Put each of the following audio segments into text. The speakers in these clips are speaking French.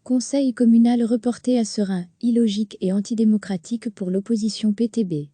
Conseil communal reporté à Seraing, illogique et antidémocratique pour l'opposition PTB.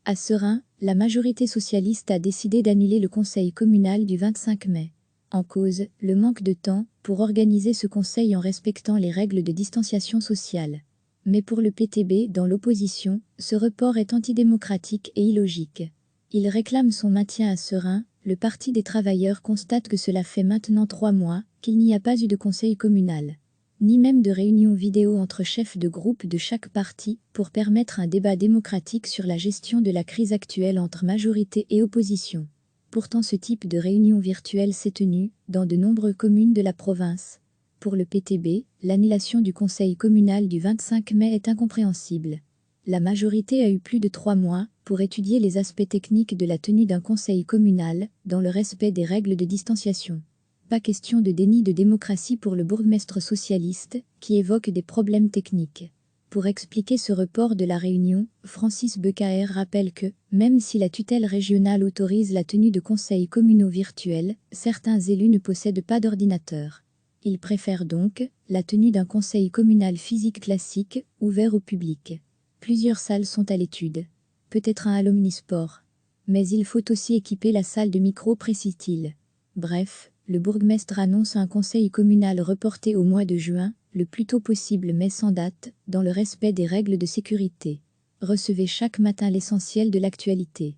À Seraing, la majorité socialiste a décidé d'annuler le conseil communal du 25 mai. En cause, le manque de temps pour organiser ce conseil en respectant les règles de distanciation sociale. Mais pour le PTB, dans l'opposition, ce report est antidémocratique et illogique. Il réclame son maintien à Seraing. Le Parti des travailleurs constate que cela fait maintenant 3 mois qu'il n'y a pas eu de conseil communal, ni même de réunion vidéo entre chefs de groupe de chaque parti pour permettre un débat démocratique sur la gestion de la crise actuelle entre majorité et opposition. Pourtant, ce type de réunion virtuelle s'est tenu dans de nombreuses communes de la province. Pour le PTB, l'annulation du conseil communal du 25 mai est incompréhensible. La majorité a eu plus de 3 mois pour étudier les aspects techniques de la tenue d'un conseil communal, dans le respect des règles de distanciation. Pas question de déni de démocratie pour le bourgmestre socialiste, qui évoque des problèmes techniques. Pour expliquer ce report de la réunion, Francis Becaer rappelle que, même si la tutelle régionale autorise la tenue de conseils communaux virtuels, certains élus ne possèdent pas d'ordinateur. Ils préfèrent donc la tenue d'un conseil communal physique classique, ouvert au public. Plusieurs salles sont à l'étude. Peut-être un omnisport. Mais il faut aussi équiper la salle de micro, précise-t-il. Bref, le bourgmestre annonce un conseil communal reporté au mois de juin, le plus tôt possible mais sans date, dans le respect des règles de sécurité. Recevez chaque matin l'essentiel de l'actualité.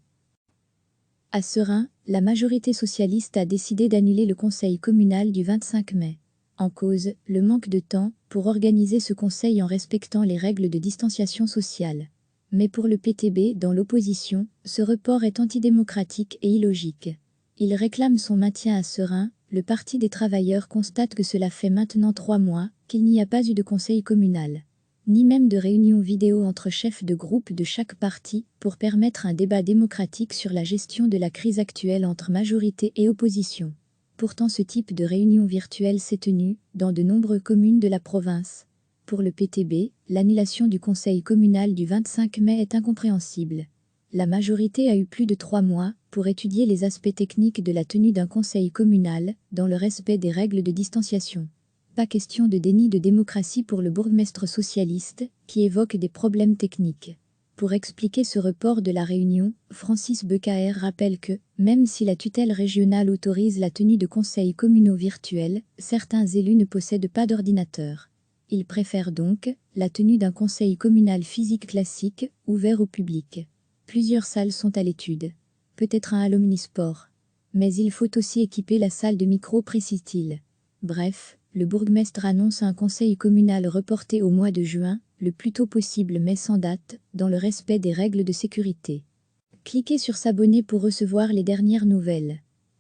À Seraing, la majorité socialiste a décidé d'annuler le conseil communal du 25 mai. En cause, le manque de temps pour organiser ce conseil en respectant les règles de distanciation sociale. Mais pour le PTB, dans l'opposition, ce report est antidémocratique et illogique. Il réclame son maintien à Seraing. Le Parti des travailleurs constate que cela fait maintenant 3 mois qu'il n'y a pas eu de conseil communal, ni même de réunion vidéo entre chefs de groupe de chaque parti pour permettre un débat démocratique sur la gestion de la crise actuelle entre majorité et opposition. Pourtant, ce type de réunion virtuelle s'est tenu dans de nombreuses communes de la province. Pour le PTB, l'annulation du conseil communal du 25 mai est incompréhensible. La majorité a eu plus de 3 mois pour étudier les aspects techniques de la tenue d'un conseil communal, dans le respect des règles de distanciation. Pas question de déni de démocratie pour le bourgmestre socialiste, qui évoque des problèmes techniques. Pour expliquer ce report de la réunion, Francis Becaer rappelle que, même si la tutelle régionale autorise la tenue de conseils communaux virtuels, certains élus ne possèdent pas d'ordinateur. Ils préfèrent donc la tenue d'un conseil communal physique classique, ouvert au public. Plusieurs salles sont à l'étude. Peut-être un omnisport. Mais il faut aussi équiper la salle de micro, précise-t-il. Bref, le bourgmestre annonce un conseil communal reporté au mois de juin, le plus tôt possible mais sans date, dans le respect des règles de sécurité. Cliquez sur s'abonner pour recevoir les dernières nouvelles.